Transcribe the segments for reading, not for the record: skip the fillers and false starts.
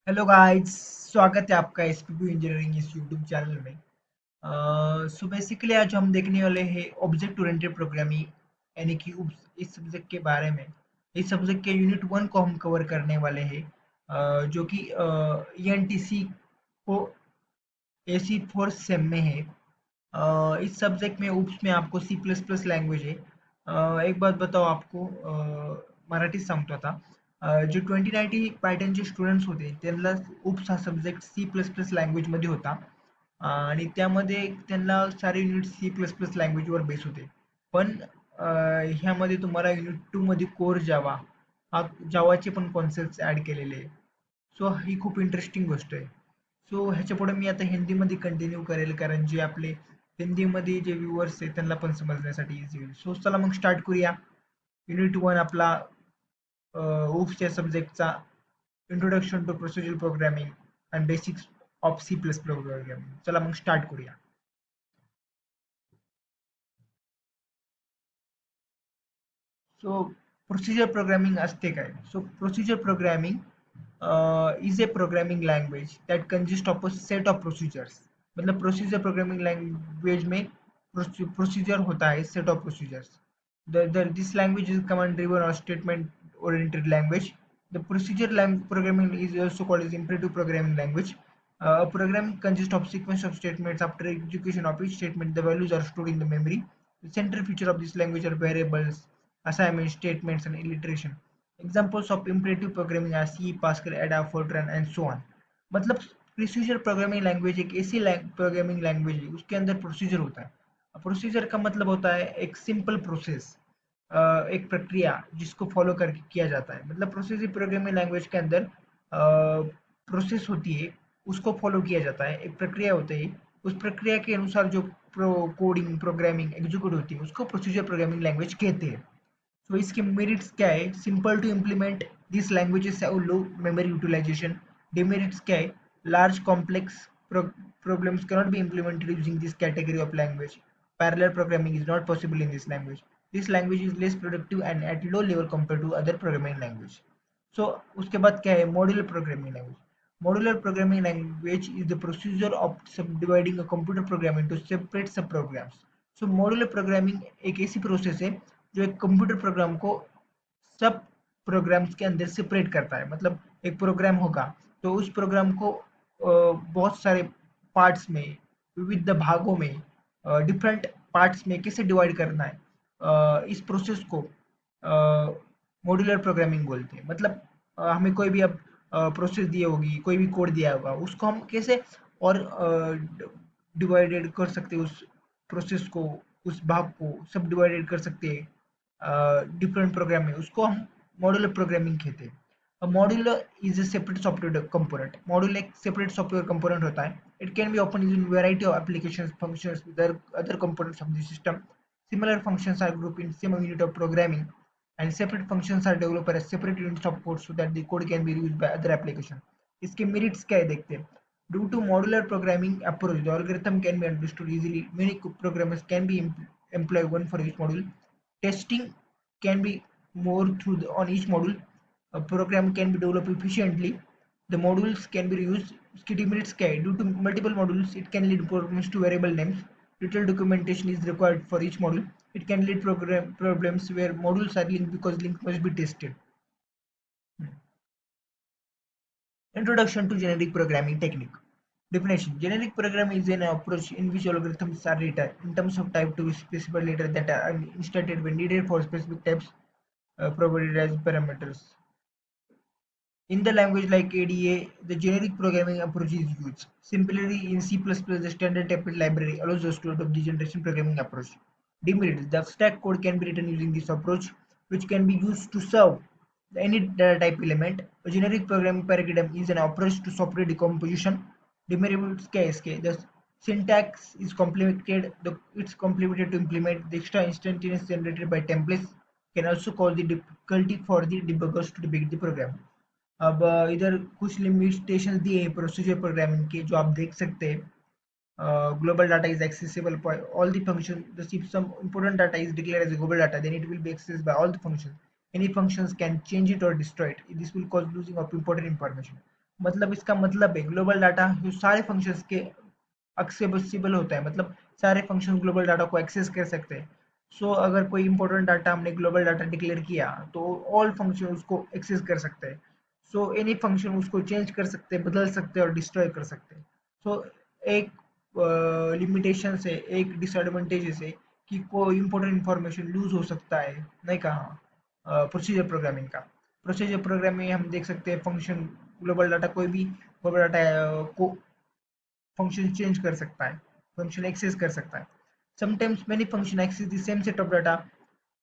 Hello guys, स्वागत है आपका एसपीपी इंजीनियरिंग इस यूट्यूब चैनल में। सो बेसिकली आज हम देखने वाले हैं ऑब्जेक्ट ओरिएंटेड प्रोग्रामिंग यानी कि इस सब्जेक्ट के बारे में। इस सब्जेक्ट के यूनिट 1 को हम कवर करने वाले हैं, जो कि ईएनटीसी को एसी फोर्थ सेम में है। इस सब्जेक्ट में UPS में आपको सी प्लस प्लस लँग्वेज आहे. एक बात बताओ आपको, मराठीत सांगतो आता. जे 2090 पॅटर्नचे स्टुडंट्स होते त्यांना UPS हा सब्जेक्ट सी प्लस प्लस लँग्वेजमध्ये होता. आणि त्यामध्ये त्यांना सारे युनिट सी प्लस प्लस लँग्वेजवर बेस होते. पण ह्यामध्ये तुम्हाला युनिट 2 मध्ये कोर जावा हा जावाचे पण कॉन्सेप्ट ऍड केलेले आहे. सो ही खूप इंटरेस्टिंग गोष्ट आहे. सो ह्याच्यापुढे मी आता हिंदीमध्ये कंटिन्यू करेल, कारण जे आपले हिंदीमध्ये जे व्ह्यूअर्स आहेत त्यांना पण समजण्यासाठी इझी होईल. सो चला मग स्टार्ट करूया. युनिट 1 आपला UPS या सब्जेक्टचा introduction to procedure programming and basics of C plus programming. चला मग स्टार्ट करूया. सो प्रोसिजर प्रोग्रामिंग असते काय? So procedure programming is a programming language that consists of a set of procedures. मतलब प्रोसीजर प्रोग्रामिंग लैंग्वेज में procedure होता है, set of procedures. This language is command driven or statement oriented language. The procedure programming is also called as imperative programming language. A program consists of sequence of statements. After execution of each statement, the values are stored in the memory. The central feature of this language are variables, assignments, statements, and iteration. Examples of imperative programming are C, Pascal, Ada, Fortran, and so on. मतलब procedure programming language एक ऐसी programming language है उसके अंदर procedure होता है. Procedure का मतलब होता है एक सिंपल प्रोसेस, एक प्रक्रिया जिसको फॉलो करके किया जाता है. मतलब प्रोसीजर प्रोग्रामिंग लैंग्वेज के अंदर प्रोसेस होती है, उसको फॉलो किया जाता है, एक प्रक्रिया होती है, उस प्रक्रिया के अनुसार जो कोडिंग प्रोग्रामिंग एग्जीक्यूट होती है उसको प्रोसीजर प्रोग्रामिंग लैंग्वेज कहते हैं. तो इसके मेरिट्स क्या है? Simple to implement, this languages have low memory utilisation. Demerits क्या है? Large complex problems cannot be implemented using this category of language. Parallel programming is not possible in this language. This language is less productive and at low level compared to other programming language. So उसके बाद क्या है? Modular programming language. Modular programming language is the procedure of subdividing a computer program into separate sub programs. So modular programming एक ऐसी process है जो एक computer program को सब प्रोग्राम्स के अंदर सेपरेट करता है. मतलब एक प्रोग्राम होगा तो उस प्रोग्राम को बहुत सारे पार्ट्स में, विविध भागों में, डिफरेंट पार्ट्स में कैसे डिवाइड करना है, इस प्रोसेस को मॉड्यूलर प्रोग्रामिंग बोलते हैं. मतलब हमें कोई भी अब प्रोसेस दी होगी, कोई भी कोड दिया होगा, उसको हम कैसे और डिवाइडेड कर सकते हैं, उस प्रोसेस को, उस भाग को सब डिवाइडेड कर सकते हैं डिफरेंट प्रोग्राम में, उसको हम मॉड्यूलर प्रोग्रामिंग कहते हैं. Modular is a separate software component. Module एक सेपरेट सॉफ्टवेयर कंपोनेंट होता है. It can be open using variety of applications functions with other components of the system. Similar functions are grouped in same unit of programming, and separate functions are developed as separate units of code so that the code can be used by other application. इसके merits क्या है देखते हैं. Due to modular programming approach, the algorithm can be understood easily. Many programmers can be employ one for each module. Testing can be more through on each module. A program can be developed efficiently. The modules can be reused. Demerits क्या है? Due to multiple modules, it can lead programs to variable names. Little documentation is required for each module. It can lead program problems where modules are linked because links must be tested. Introduction to generic programming technique. Definition. Generic programming is an approach in which algorithms are written in terms of type to specify later that are instanted when needed for specific types provided as parameters. In the language like ADA, the generic programming approach is used. Similarly, in C++, the standard template library allows us to adopt the generation programming approach. Demerits. The abstract code can be written using this approach, which can be used to serve any data type element. A generic programming paradigm is an approach to software decomposition. Demerits क्या है इसके? The syntax is complicated. It's complicated to implement. The extra instantaneous generated by templates can also cause the difficulty for the debuggers to debug the program. अब इधर कुछ limitation दिए हैं procedure programming के, जो आप देख सकते हैं. Global data is accessible by all the functions. If some important data is declared as a global data, then it will be accessed by all the functions. Any functions can change it or destroy it. This will cause losing of important information. मतलब इसका मतलब है global data जो सारे functions के accessible होता है, मतलब सारे फंक्शन ग्लोबल डाटा को एक्सेस कर सकते हैं। अगर कोई इंपॉर्टेंट डाटा हमने ग्लोबल डाटा डिक्लेयर किया तो ऑल फंक्शन उसको एक्सेस कर सकते हैं। एनी फंक्शन उसको चेंज कर सकते हैं, बदल सकते हैं और डिस्ट्रॉय कर सकते हैं। एक लिमिटेशन से, एक डिसएडवांटेज से कि कोई इंपॉर्टेंट इंफॉर्मेशन लूज हो सकता है, नहीं कहा प्रोसीजर प्रोग्रामिंग का। प्रोसीजर प्रोग्रामिंग में हम देख सकते हैं फंक्शन ग्लोबल डाटा, कोई भी ग्लोबल डाटा को फंक्शन चेंज कर सकता है, फंक्शन एक्सेस कर सकता है। Sometimes many function access the same set of data.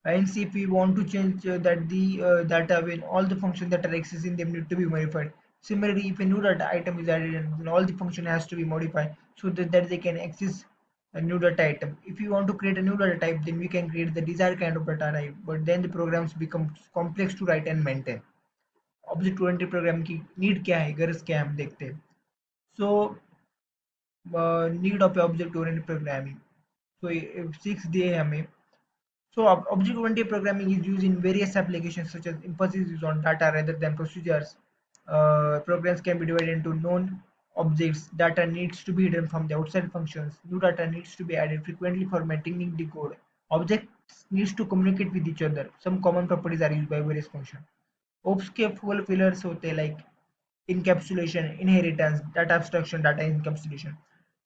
Hence, if we want to change that the data, when all the functions that are accessing them need to be modified. Similarly, if a new data item is added, and then all the function has to be modified so that they can access a new data item. If you want to create a new data type, then we can create the desired kind of data type. But then the programs become complex to write and maintain. Object oriented program की need क्या है, गरज क्या है, हम देखते हैं. So need of object oriented programming. Six दिए हैं हमें. Object oriented programming is used in various applications such as emphasis is on data rather than procedures. Programs can be divided into known objects. Data needs to be hidden from the outside functions. New data needs to be added frequently for maintaining the code. Objects needs to communicate with each other. Some common properties are used by various functions. Ops के full pillars होते हैं like encapsulation, inheritance, data abstraction, data encapsulation.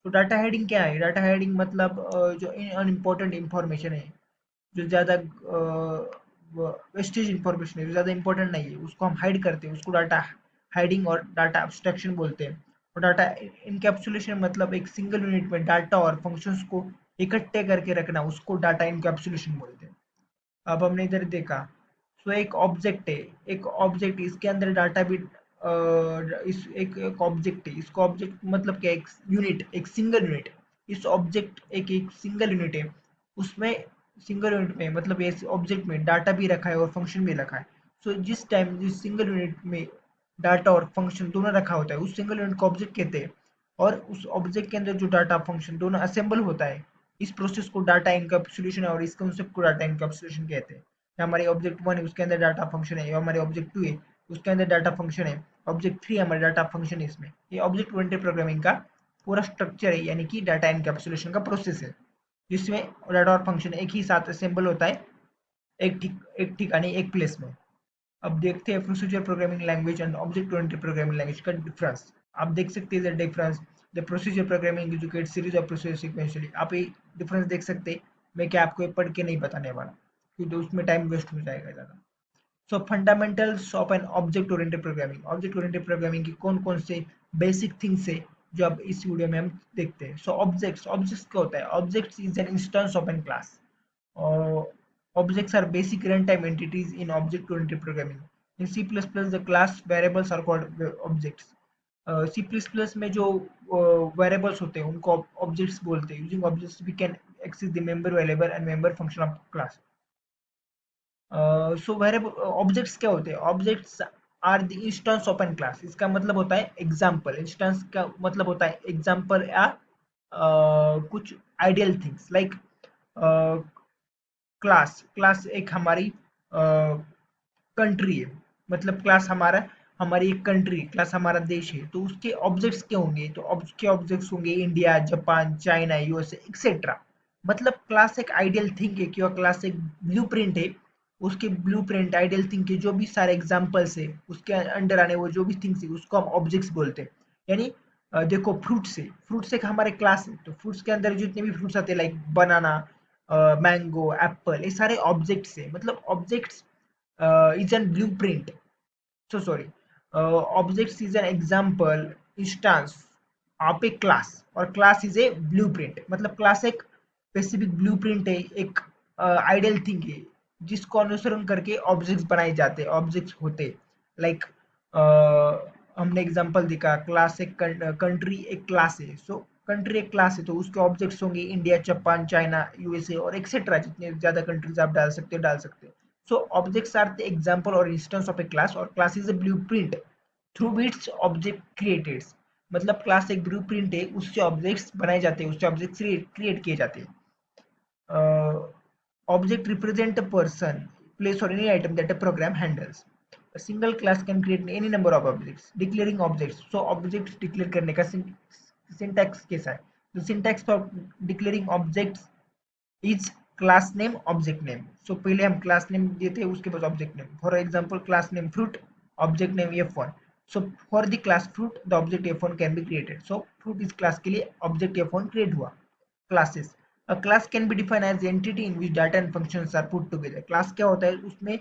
तो data heading क्या है? Data heading मतलब जो unimportant information है, जो ज़्यादा वेस्टेज इंफॉर्मेशन है, जो ज़्यादा इंपॉर्टेंट नहीं है, उसको हम हाइड करते हैं, उसको डाटा हाइडिंग और डाटा एब्स्ट्रैक्शन बोलते हैं। और डाटा इनकैप्सुलेशन मतलब एक सिंगल यूनिट में डाटा और फंक्शंस को इकट्ठे करके रखना, उसको डाटा इनकैप्सुलेशन बोलते हैं। अब हमने इधर देखा, एक ऑब्जेक्ट है, एक ऑब्जेक्ट, इसके अंदर डाटा भी इस एक ऑब्जेक्ट है, इसको ऑब्जेक्ट मतलब क्या, एक यूनिट, एक सिंगल यूनिट। इस ऑब्जेक्ट एक सिंगल यूनिट है, उसमें सिंगल यूनिट में मतलब इस ऑब्जेक्ट में डाटा भी रखा है और फंक्शन भी रखा है। जिस टाइम जिस सिंगल यूनिट में डाटा और फंक्शन दोनों रखा होता है, उस सिंगल यूनिट को ऑब्जेक्ट कहते हैं। और उस ऑब्जेक्ट के अंदर जो डाटा फंक्शन दोनों असेंबल होता है, इस प्रोसेस को डाटा इनकैप्सुलेशन है और इस कंसेप्ट को डाटा इनकैप्सुलेशन कहते हैं। हमारे ऑब्जेक्ट वन है, उसके अंदर डाटा फंक्शन है, हमारे ऑब्जेक्ट टू है, उसके अंदर डाटा फंक्शन है, ऑब्जेक्ट थ्री हमारे डाटा फंक्शन है। इसमें ये ऑब्जेक्ट ओरिएंटेड प्रोग्रामिंग का पूरा स्ट्रक्चर है, यानी कि डाटा इनकैप्सुलेशन का प्रोसेस है, जिसमें डाटा और फंक्शन एक ही साथ असेंबल होता है, एक ठिकाने, एक प्लेस में। अब देखते हैं procedure programming language and object oriented programming language का डिफरेंस। आप देख सकते हैं difference. The procedure programming educate series of process sequentially. आप ये डिफरेंस देख सकते हैं। मैं क्या आपको ये पढ़ के नहीं बताने वाला, क्योंकि उसमें टाइम वेस्ट हो जाएगा ज़्यादा। Fundamentals of an object oriented programming. Object oriented programming की कौन कौन से बेसिक थिंग्स है जो अब इस वीडियो में हम देखते हैं। ऑब्जेक्ट्स क्या होता है? Objects is an instance of an class. Objects are basic runtime entities in object-oriented programming. In C++, the class variables are called objects. C++ में जो variables होते हैं उनको objects बोलते हैं. Using objects we can access the member variable and member function of class. Variable objects क्या होते हैं? Objects are the instance of an class. इसका मतलब होता है example. Instance का मतलब होता है example या कुछ ideal things like क्लास एक हमारी कंट्री है, मतलब क्लास हमारा, हमारी एक कंट्री, क्लास हमारा देश है, तो उसके ऑब्जेक्ट्स क्या होंगे? तो उसके ऑब्जेक्ट्स होंगे India, Japan, China, USA etcetera. मतलब क्लास एक आइडियल थिंग है, क्यों? क्लास एक ब्लूप्रिंट है, उसके ब्लूप्रिंट आइडियल थिंग के जो भी सारे एग्जांपल्स है, उसके अंडर आने वो जो भी थिंग्स है, उसको हम ऑब्जेक्ट्स बोलते हैं। यानी देखो फ्रूट्स एक हमारे क्लास है, तो फ्रूट्स के अंदर जितने भी फ्रूट्स आते हैं लाइक बनाना, मैंगो, एप्पल, ये सारे ऑब्जेक्ट्स है। मतलब objects is N blueprint, sorry, objects is an example, instance of A class, और क्लास इज ए ब्लूप्रिंट। मतलब क्लास एक स्पेसिफिक ब्लूप्रिंट है, एक आइडियल थिंग है, जिसको अनुसरण करके ऑब्जेक्ट्स बनाए जाते हैं, ऑब्जेक्ट्स होते लाइक हमने एग्जांपल देखा, क्लास एक कंट्री एक क्लास है। कंट्री एक क्लास है तो उसके ऑब्जेक्ट्स होंगे इंडिया, जापान, चाइना, यूएसए और एक्सेट्रा, जितने ज्यादा कंट्रीज आप डाल सकते हो। ऑब्जेक्ट्स आर द एग्जांपल और इंस्टेंस ऑफ ए क्लास, और class is a blueprint through which object created. मतलब क्लास एक ब्लूप्रिंट है, उससे ऑब्जेक्ट्स बनाए जाते हैं, उससे ऑब्जेक्ट्स क्रिएट किए जाते हैं। Object represent a person, place or any item that a program handles. Single class can create any number of objects declaring objects. So objects declare करने का सिंटैक्स कैसा है? The syntax for declaring objects is class name object name. So पहले हम class name देते हैं, उसके बाद object name. For example class name fruit, object name f1। So for the class fruit the object f1 can be created. So fruit इस class के लिए object f1 create हुआ। Classes, a class can be defined as entity in which data and functions are put together. Class क्या होता है? उसमें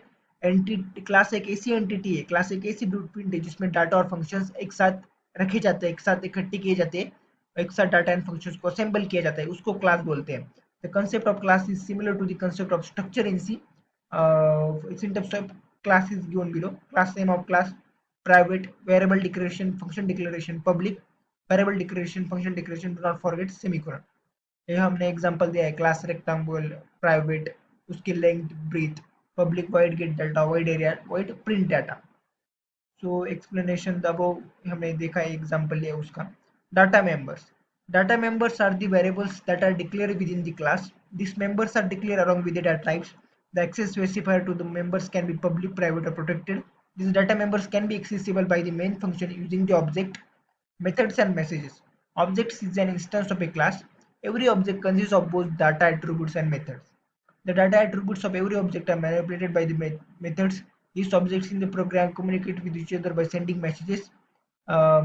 entity, class एक ऐसी एंटिटी है, क्लास एक ऐसी ब्लूप्रिंट है जिसमें डाटा और फंक्शंस एक साथ रखे जाते हैं, एक साथ इकट्ठे किए जाते हैं, एक साथ डाटा एंड फंक्शंस को असेंबल किया जाता है, उसको क्लास बोलते हैं। The concept of class is similar to the concept of structure in C. Syntax of class is given below. Class name of class: private, variable declaration, function declaration, public, variable declaration, function declaration. Do not forget semicolon. ये हमने example दिया है, class rectangle, private, उसकी length, breadth, public void get data, void area, void print data. So explanation the above हमने देखा है, example लिया उसका। Data members are the variables that are declared within the class. These members are declared along with the data types. The access specifier to the members can be public, private, or protected. These data members can be accessible by the main function using the object, methods, and messages. Objects is an instance of a class. Every object consists of both data attributes and methods. The data attributes of every object are manipulated by the methods. These objects in the program communicate with each other by sending messages.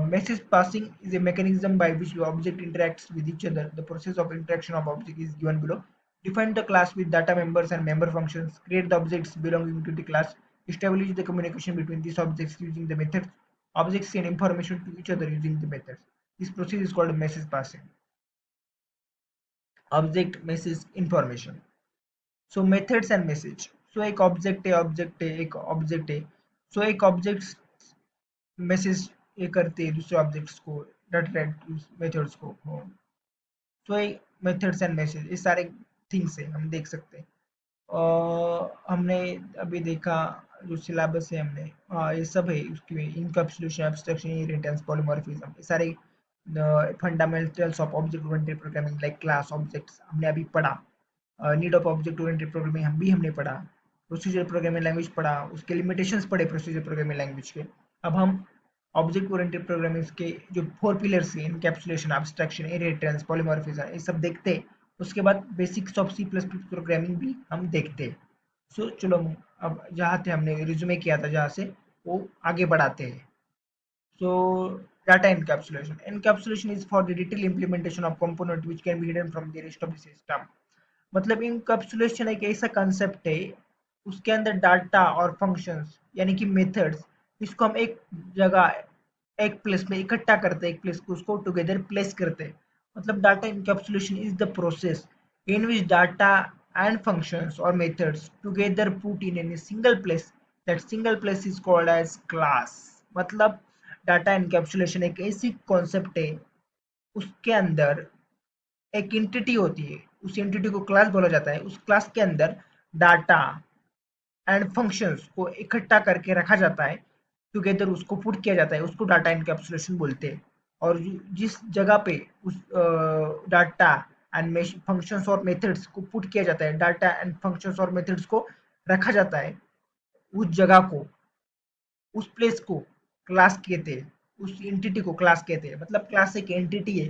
Message passing is a mechanism by which the object interacts with each other. The process of interaction of object is given below. Define the class with data members and member functions. Create the objects belonging to the class. Establish the communication between these objects using the methods. Objects send information to each other using the methods. This process is called message passing. Object, message, information. So methods and message. So एक object है। सो एक object message ये करते हैं दूसरे objects को, data methods को। तो ये मेथड्स एंड मैसेज, ये सारे थिंग्स है, हम देख सकते हैं। हमने अभी देखा जो सिलेबस है हमने, ये सब है उसकी, इनकैप्सुलेशन, एब्स्ट्रैक्शन, इनहेरिटेंस, पॉलीमॉर्फिज्म, ये सारे fundamentals of object oriented programming like class objects हमने अभी पढ़ा। Need of object oriented programming हमने पढ़ा। प्रोसीजर प्रोग्रामिंग लैंग्वेज पढ़ा, उसके लिमिटेशंस पढ़े प्रोसीजर प्रोग्रामिंग लैंग्वेज के। अब हम ऑब्जेक्ट ओरिएंटेड प्रोग्रामिंग के जो 4 पिलर्स हैं, इनकैप्सुलेशन, एब्स्ट्रैक्शन, इनहेरिटेंस, पॉलीमॉर्फिज्म, ये सब देखते हैं। उसके बाद basics of C plus plus programming भी हम देखते हैं। सो चलो, अब जहाँ थे हमने रिज्यूमे किया था जहाँ से, वो आगे बढ़ाते हैं। So data encapsulation. Encapsulation is for the detailed implementation of component which can be hidden from the rest of the system. मतलब encapsulation एक ऐसा concept है, उसके अंदर डाटा और फंक्शंस यानी कि मेथड्स, इसको हम एक जगह, एक प्लेस में इकट्ठा करते हैं, एक प्लेस को उसको टुगेदर प्लेस करते हैं। मतलब data encapsulation is the process in which data and functions or methods together put in a single place. That single place is called as class. मतलब डाटा एनकैप्सुलेशन एक ऐसी कॉन्सेप्ट है, उसके अंदर एक एंटिटी होती है, उस एंटिटी को क्लास बोला जाता है। उस क्लास के अंदर डाटा एंड फंक्शंस को इकट्ठा करके रखा जाता है, टुगेदर उसको पुट किया जाता है, उसको डाटा एनकैप्सुलेशन बोलते हैं। और जिस जगह पे उस डाटा एंड फंक्शंस और मेथड्स को पुट किया जाता है, डाटा एंड फंक्शंस और मेथड्स को रखा जाता है, उस जगह को, उस प्लेस को क्लास कहते हैं, उस एंटिटी को क्लास कहते हैं। मतलब क्लास एक एंटिटी है,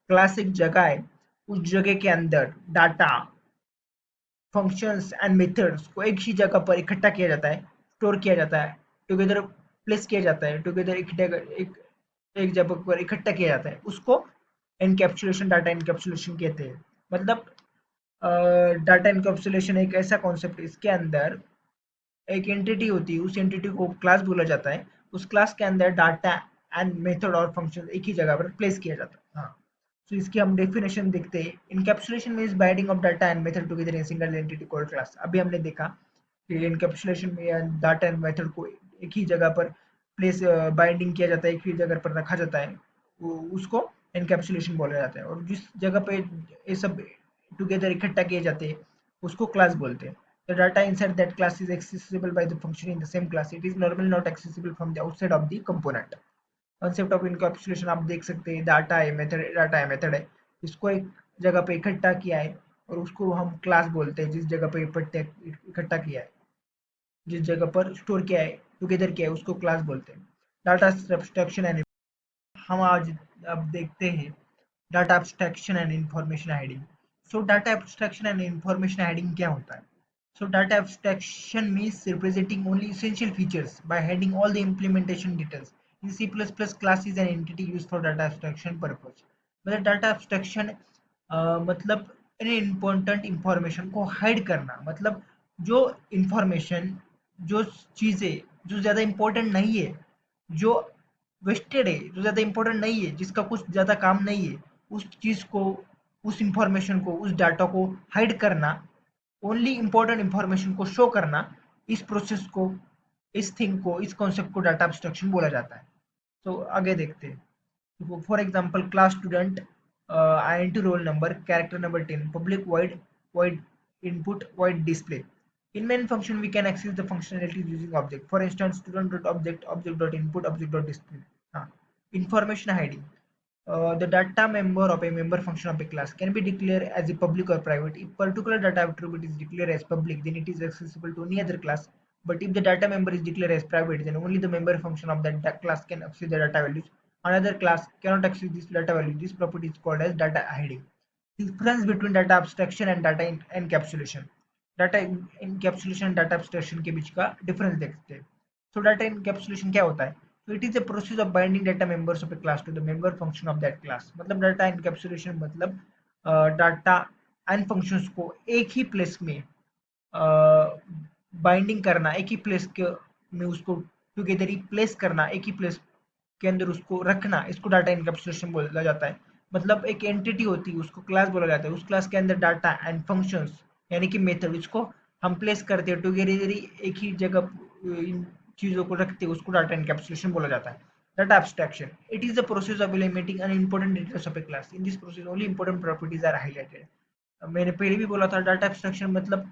क्लास एक जगह है, उस जगह के अंदर डाटा, फंक्शंस एंड मेथड्स को एक ही जगह पर इकट्ठा किया जाता है, स्टोर किया जाता है, टुगेदर प्लेस किया जाता है, टुगेदर एक जगह पर इकट्ठा किया जाता है, उसको एनकैप्सुलेशन, डाटा एनकैप्सुलेशन कहते हैं। मतलब डाटा एनकैप्सुलेशन एक ऐसा कॉन्सेप्ट है, इसके अंदर एक एंटिटी होती है, उस एंटिटी को क्लास बोला जाता है, उस क्लास के अंदर डाटा एंड मेथड और फंक्शन एक ही जगह पर प्लेस किया जाता है। हाँ, तो इसकी हम डेफिनेशन देखते हैं। Encapsulation means binding of data and method together in single entity called class. अभी हमने देखा कि इनकैप्सुलेशन में डाटा एंड मेथड को एक ही जगह पर प्लेस, बाइंडिंग किया जाता है, एक ही जगह पर रखा जाता है, उसको इनकैप्सुलेशन बोला जाता है। और जिस जगह पे ये सब टुगेदर इकट्ठा किए जाते हैं, उसको क्लास बोलते हैं। The data inside that class is accessible by the function in the same class. It is normally not accessible from the outside of the component. Concept of encapsulation आप देख सकते हैं, डाटा है मेथड है, इसको एक जगह पे इकट्ठा किया है और उसको हम क्लास बोलते हैं, जिस जगह पे इकट्ठा किया है, जिस जगह पर स्टोर किया है, टुगेदर किया है उसको क्लास बोलते हैं। डाटा एब्स्ट्रैक्शन एंड हम आज अब देखते हैं data abstraction and information hiding. So data abstraction and information hiding क्या होता है? So data abstraction means representing only essential features by hiding all the implementation details. In C++, class is an entity used for data abstraction purpose. मतलब data abstraction मतलब any important information को hide करना, मतलब जो information, जो चीज़ें जो ज़्यादा important नहीं है, जो वेस्टेड है, जो ज़्यादा important नहीं है, जिसका कुछ ज़्यादा काम नहीं है, उस चीज़ को, उस information को, उस डाटा को hide करना, ओनली इंपॉर्टेंट इंफॉर्मेशन को शो करना, इस प्रोसेस को, इस थिंग को, इस कॉन्सेप्ट को डाटा एब्स्ट्रैक्शन बोला जाता है। तो आगे देखते हैं। For example class student, INT roll number, character number 10, public void input void display. In main function we can access the functionality using object. For instance, student.object, object.input, object.display. हाँ, information hiding. The data member of a member function of a class can be declared as a public or private. If particular data attribute is declared as public, then it is accessible to any other class. But if the data member is declared as private, then only the member function of that class can access the data values. Another class cannot access this data value. This property is called as data hiding. Difference between data abstraction and data encapsulation. Data encapsulation and data abstraction के बीच का difference देखते हैं. So data encapsulation क्या होता है? So it is a process of binding data members of a class to the member function of that class. मतलब data encapsulation मतलब डाटा एंड फंक्शंस को एक ही प्लेस में बाइंडिंग करना, एक ही प्लेस के में उसको टुगेदर ही प्लेस करना, एक ही प्लेस के अंदर उसको रखना, इसको डाटा इनकैप्सुलेशन बोला जाता है। मतलब एक एंटिटी होती है, उसको क्लास बोला जाता है, उस क्लास के अंदर डाटा एंड फंक्शंस यानी कि मेथड, उसको हम प्लेस करते हैं टुगेदर ही एक ही जगह, इन चीज़ों को रखते हैं, उसको डाटा इनकैप्सुलेशन बोला जाता है। Data abstraction. It is the process of eliminating unimportant details of a class. In this process, only important properties are highlighted. मैंने पहले भी बोला था डाटा एब्स्ट्रैक्शन मतलब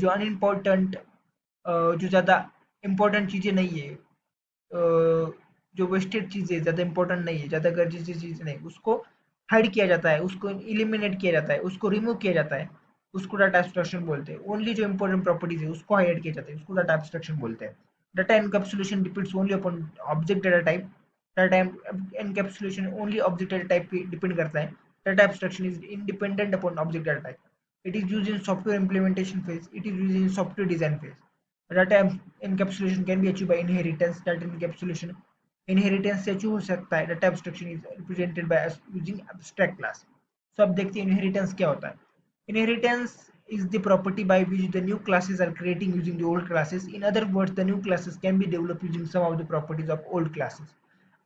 जो अनइम्पोर्टेंट, जो ज़्यादा इम्पोर्टेंट चीज़ें नहीं है, जो वेस्टेड चीज़ें, ज़्यादा इम्पोर्टेंट नहीं है, ज़्यादा गर्जियस चीज़ नहीं, उसको हाइड किया जाता है, उसको इलिमिनेट किया जाता है, उसको रिमूव किया जाता है, उसको डाटा एब्स्ट्रैक्शन बोलते हैं। ओनली जो इम्पोर्टेंट प्रॉपर्टीज है उसको हाइड किया जाता है, उसको डाटा एब्स्ट्रैक्शन बोलते हैं। Data encapsulation depends only upon object data type. Data encapsulation only object data type पे डिपेंड करता है। Data abstraction is independent upon object data type. It is used in software implementation phase. It is used in software design phase. Data encapsulation can be achieved by inheritance. Data encapsulation inheritance से achieve हो सकता है. Data abstraction is represented by using abstract class. So अब देखते हैं inheritance क्या होता है. Inheritance is the property by which the new classes are creating using the old classes. In other words, the new classes can be developed using some of the properties of old classes.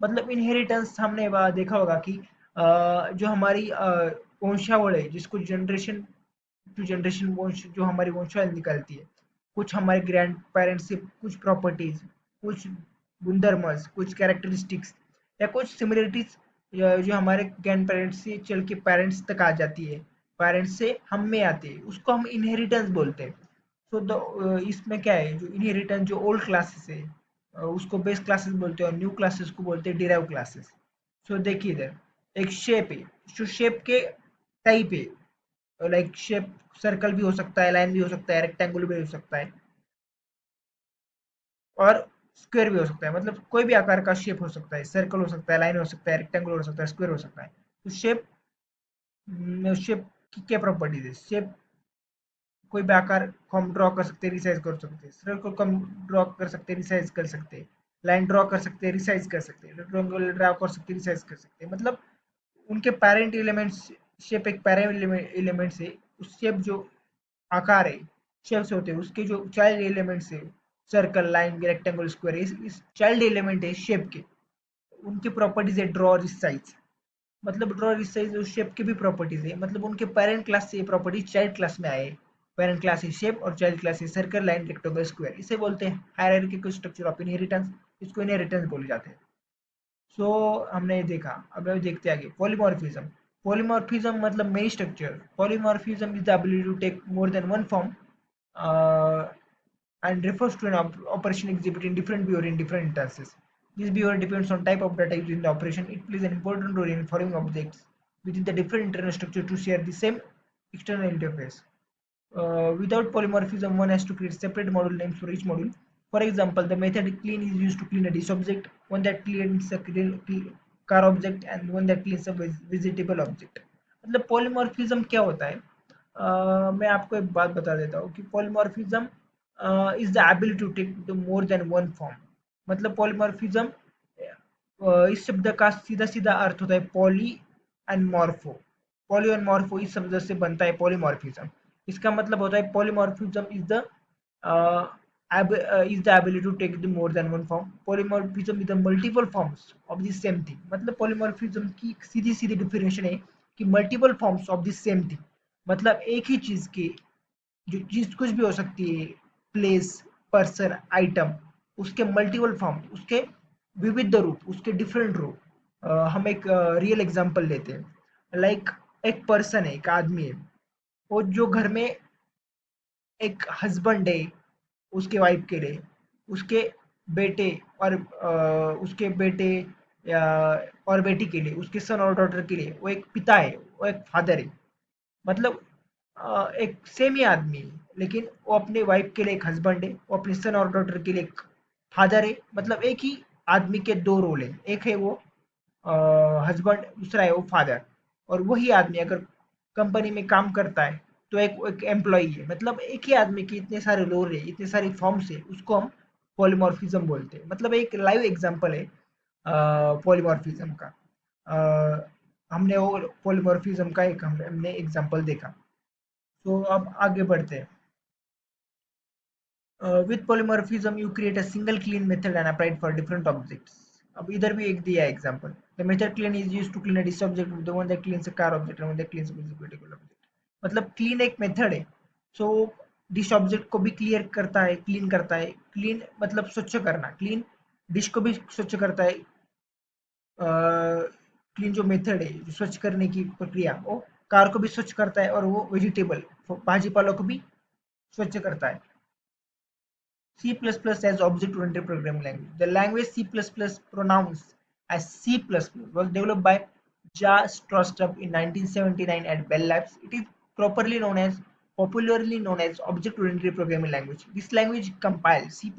मतलब inheritance हमने देखा होगा कि जो हमारी वंशावळ है, जिसको generation to generation वंश, जो हमारी वंशावळ निकलती है, कुछ हमारे ग्रैंड पेरेंट्स से कुछ प्रॉपर्टीज, कुछ गुणधर्मस, कुछ कैरेक्टरिस्टिक्स या कुछ सिमिलरिटीज जो हमारे ग्रैंड पेरेंट्स से चल के पेरेंट्स तक आ जाती है, पेरेंट्स से हम में आती है, उसको हम इनहेरिटेंस बोलते हैं। तो इसमें क्या है, जो इनहेरिटेंस जो ओल्ड क्लासेस है उसको बेस क्लासेस बोलते हैं और न्यू क्लासेस को बोलते हैं डिराइव क्लासेस। सो देखिए इधर एक शेप है, जो शेप के टाइप है, लाइक शेप सर्कल भी हो सकता है, लाइन भी हो सकता है, रेक्टेंगल भी हो सकता है और स्क्वायर भी हो सकता है। मतलब कोई भी आकार का शेप हो सकता है, सर्कल हो सकता है, लाइन हो सकता है, रेक्टेंगल हो सकता है, स्क्वायर हो सकता है। तो शेप, शेप की क्या प्रॉपर्टीज है? शेप कोई भी आकार को हम ड्रॉ कर सकते हैं, रिसाइज कर सकते हैं, सर्कल को हम ड्रॉ कर सकते हैं, रिसाइज कर सकते हैं, लाइन ड्रॉ कर सकते हैं, रिसाइज कर सकते हैं, रेक्टेंगल ड्रॉ कर सकते हैं, रिसाइज कर सकते हैं। मतलब उनके पेरेंट एलिमेंट्स, शेप एक पेरेंट एलिमेंट्स है, उस शेप जो आकार है, शेप्स होते हैं, उसके जो चाइल्ड एलिमेंट्स है, सर्कल, लाइन, रेक्टेंगल, स्क्वायर, इस चाइल्ड एलिमेंट है शेप के, उनकी प्रॉपर्टीज है ड्रॉ, रिसाइज। मतलब ड्रॉ, रिसाइज उस शेप की भी प्रॉपर्टीज है, मतलब उनके पेरेंट क्लास से ये प्रॉपर्टी चाइल्ड क्लास में आए। पेरेंट क्लास है शेप और चाइल्ड क्लास है सर्कल, लाइन, रेक्टेंगल, स्क्वायर। इसे बोलते हैं हायरार्किकल स्ट्रक्चर ऑफ इनहेरिटेंस, इसको इनहेरिटेंस बोले जाते हैं। सो हमने ये देखा, अब हम देखते हैं आगे पॉलीमॉर्फिज्म। पॉलीमॉर्फिज्म मतलब many structure. Polymorphism is the ability to take more than one form and refers to an operation exhibited in different behavior in different instances. This behavior depends on type of data used in the operation. It plays an important role in informing objects within the different internal structure to share the same external interface. Without polymorphism, one has to create separate module names for each module. For example, the method clean is used to clean a dish object, one that cleans a car object, and one that cleans a vegetable object. मतलब polymorphism क्या होता है? मैं आपको एक बात बता देता हूँ कि polymorphism is the ability to take the more than one form. मतलब polymorphism इस शब्द का सीधा सीधा अर्थ होता है poly and morpho. Poly and morpho इस शब्द से बनता है पॉलीमॉर्फिज्म. इसका मतलब होता है polymorphism is the ability to take the more than one form. Polymorphism is the multiple forms of the same thing. मतलब polymorphism की सीधी सीधी डिफिनेशन है कि multiple forms of the same thing. मतलब एक ही चीज के, जो चीज कुछ भी हो सकती है, प्लेस, पर्सन, आइटम, उसके मल्टीपल फॉर्म, उसके विविध रूप, उसके डिफरेंट रूप. हम एक रियल एग्जांपल लेते हैं. लाइक एक पर्सन है, एक आदमी है, वो जो घर में एक हस्बैंड है उसके वाइफ के लिए, उसके बेटे और उसके बेटे या और बेटी के लिए, उसके सन और डॉटर के लिए वो एक पिता है, वो एक फादर है. मतलब एक सेम ही आदमी है, लेकिन वो अपने वाइफ के लिए एक हस्बैंड है, वो अपने सन और डॉटर के लिए एक फादर है. मतलब एक ही आदमी के दो रोल है, एक है वो हस्बैंड, दूसरा है वो फादर. और वही आदमी अगर कंपनी में काम करता है तो एक एम्प्लॉई है. मतलब एक ही आदमी के इतने सारे रोल है, इतने सारे फॉर्म्स है, उसको हम पॉलीमॉर्फिज्म बोलते हैं. मतलब एक लाइव एग्जांपल है पॉलीमॉर्फिज्म का. हमने वो पॉलीमॉर्फिज्म का एक हमने एग्जांपल देखा. तो अब आगे बढ़ते हैं. With polymorphism, you create a single clean method and apply it for different objects. अब इधर भी एक दिया है example. The method clean is used to clean a dish object with the one that cleans a car object and one that cleans a particular object. मतलब clean एक method है. सो dish object को भी क्लियर करता है, clean करता है. Clean मतलब स्वच्छ करना, क्लीन डिश को भी स्वच्छ करता है. क्लीन जो मेथड है, जो स्वच्छ करने की प्रक्रिया, वो कार को भी स्वच्छ करता है और वो वेजिटेबल भाजी पालों को भी स्वच्छ करता है. C++ as object-oriented programming language. The language C++ pronounced as C++ was developed by Ja Strostrup in 1979 at Bell Labs. It is popularly known as object-oriented programming language. This language compiled. C++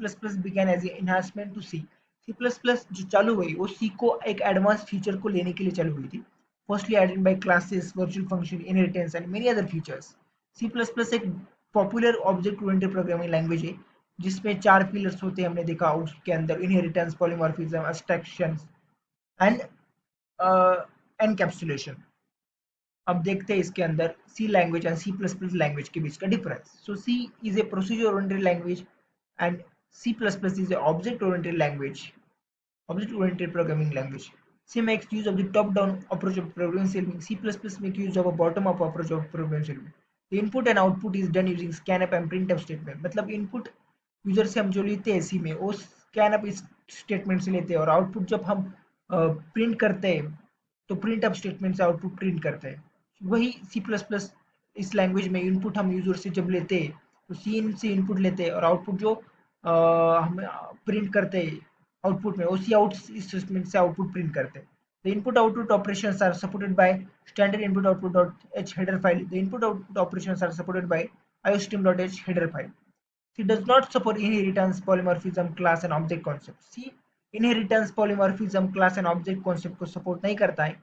began as an enhancement to C. C++ जो चालू हुई वो C को एक advance feature को लेने के लिए चालू हुई थी. Firstly added by classes, virtual function, inheritance and many other features. C++ एक popular object oriented programming language है जिसमें चार पिलर्स होते हैं. हमने देखा उसके अंदर inheritance, polymorphism, abstraction and encapsulation. अब देखते हैं इसके अंदर C language and C plus plus language के बीच का difference. So C is a procedure oriented language and C plus plus is a object oriented language, object-oriented programming language. C makes use of the top-down approach of problem solving. C++ make use of a bottom-up approach of problem solving. The input and output is done using scanf and printf statement. मतलब input user से हम जो लेते हैं सी में, वो scanf इस statement से लेते हैं, और आउटपुट जब हम प्रिंट करते हैं तो प्रिंट अप स्टेटमेंट से आउटपुट प्रिंट करते हैं. वही सी प्लस प्लस इस लैंग्वेज में इनपुट हम यूजर से जब लेते हैं तो सी से इनपुट लेते हैं और आउटपुट जो हम प्रिंट करते हैं आउटपुट में, उसी आउट स्टेटमेंट से आउटपुट प्रिंट करते हैं. The input output operations are supported by standard input output.h header file. The input output operations are supported by iostream.h header file. C does not support inheritance, polymorphism, class and object concept. C inheritance, polymorphism, class and object concept को support नहीं करता है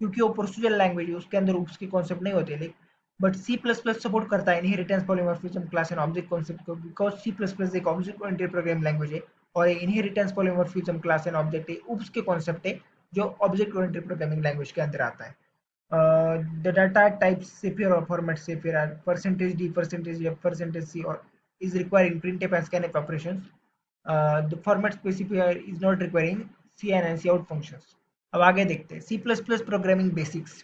क्योंकि वो procedure language है, उसके अंदर उसके कॉन्सेप्ट नहीं होते. लेकिन but C plus plus support करता है inheritance, polymorphism, class and object concept को, बिकॉज सी प्लस प्लस एक ऑब्जेक्ट ओरिएंटेड प्रोग्रामिंग लैंग्वेज है और inheritance, polymorphism, class and object है उप्स के कॉन्सेप्ट है जो ऑब्जेक्ट ओरिएंटेड प्रोग्रामिंग लैंग्वेज के अंदर आता है. The data type Sapir or format Sapir are %d, %f, %c or is requiring printf and scanf operations. The format specifier is not requiring cin and cout functions. अब आगे देखते हैं C plus plus programming basics.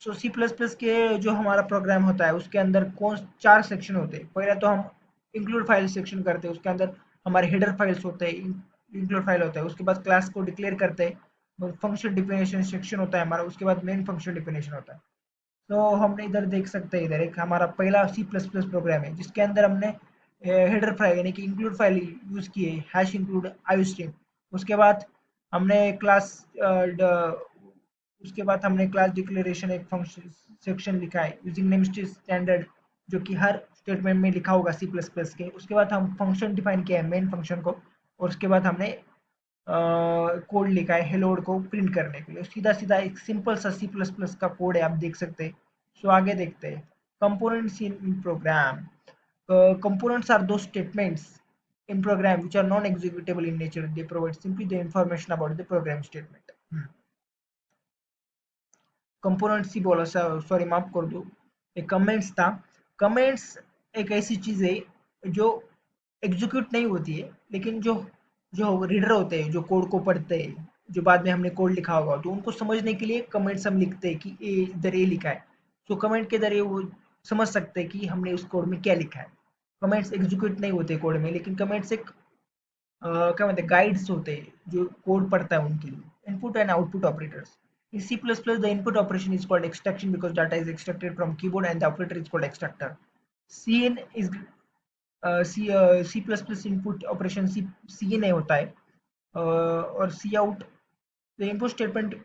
So C plus plus के जो हमारा programme होता है उसके अंदर कौन चार सेक्शन होते हैं. पहले तो हम इंक्लूड फाइल सेक्शन करते हैं, उसके अंदर हमारे हेडर फाइल्स होते हैं, इंक्लूड फाइल होता है. उसके बाद क्लास को डिक्लेयर करते हैं, फंक्शन डिफिनेशन सेक्शन होता है हमारा, उसके बाद मेन फंक्शन डिफिनेशन होता है. तो हमने इधर देख सकते हैं, इधर एक हमारा पहला सी प्लस प्लस प्रोग्राम है जिसके अंदर हमने हेडर फाइल यानी कि इंक्लूड फाइल यूज की है, हैश इंक्लूड आईओस्ट्रीम. उसके बाद हमने क्लास उसके बाद हमने क्लास डिक्लेरेशन एक फंक्शन सेक्शन लिखा है यूजिंग नेमस्पेस स्टैंडर्ड, जो कि हर स्टेटमेंट में लिखा होगा C++ के। उसके बाद हम फंक्शन डिफाइन किया है मेन फंक्शन को, और उसके बाद हमने कोड लिखा है हेलोड को प्रिंट करने के लिए। सीधा सीधा एक सिंपल सा C++ का कोड है, आप देख सकते हैं। सो आगे देखते हैं components in program. Components are those statements in program which are non-executable in nature. They provide simply the information about the program statement. Components ही बोला, सॉरी माफ कर दो, एक कमेंट्स था। कमेंट्स एक ऐसी चीज है जो एग्जीक्यूट नहीं होती है, लेकिन जो जो रीडर होते हैं, जो कोड को पढ़ते हैं, जो बाद में हमने कोड लिखा होगा, तो उनको समझने के लिए कमेंट्स हम लिखते हैं कि ये इधर ये लिखा है। तो कमेंट के जरिए वो समझ सकते हैं कि हमने उस कोड में क्या लिखा है। कमेंट्स एग्जीक्यूट नहीं होते कोड में, लेकिन कमेंट्स एक क्या बोलते हैं गाइड्स होते हैं जो कोड पढ़ता है उनके लिए। Input and output operators in C++, the input operation is called extraction because data is extracted from keyboard, and the operator is called extractor. Cin is C++ input operation Cin होता है, और Cout the input statement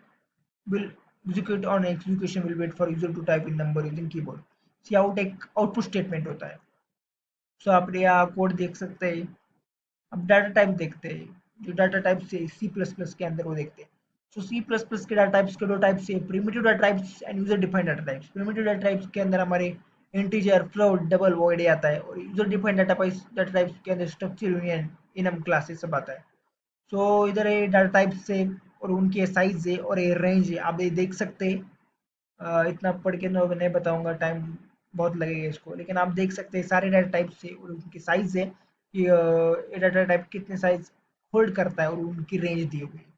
will execute on execution will wait for user to type in number using keyboard. Cout एक output statement होता है। सो आप यहाँ code देख सकते हैं। अब डाटा टाइप देखते हैं, जो डाटा टाइप से C++ के अंदर वो देखते हैं। सो C++ के डाटा टाइप्स के दो टाइप्स है, primitive data types and user defined data types. Primitive data types के अंदर हमारे इंटीजर, फ्लोट, डबल, वॉइड आता है, और यूजर डिफाइंड डाटा टाइप्स के अंदर स्ट्रक्चर, यूनियन, इनम, क्लासेस सब आता है। सो इधर ये डाटा टाइप्स है और उनके साइज है और ये रेंज है, आप ये देख सकते हैं। इतना पढ़ के नहीं बताऊंगा, टाइम बहुत लगेगा इसको, लेकिन आप देख सकते हैं सारे डाटा टाइप से और उनकी साइज है कि ये डाटा टाइप कितने साइज होल्ड करता है और उनकी रेंज दी हुई है।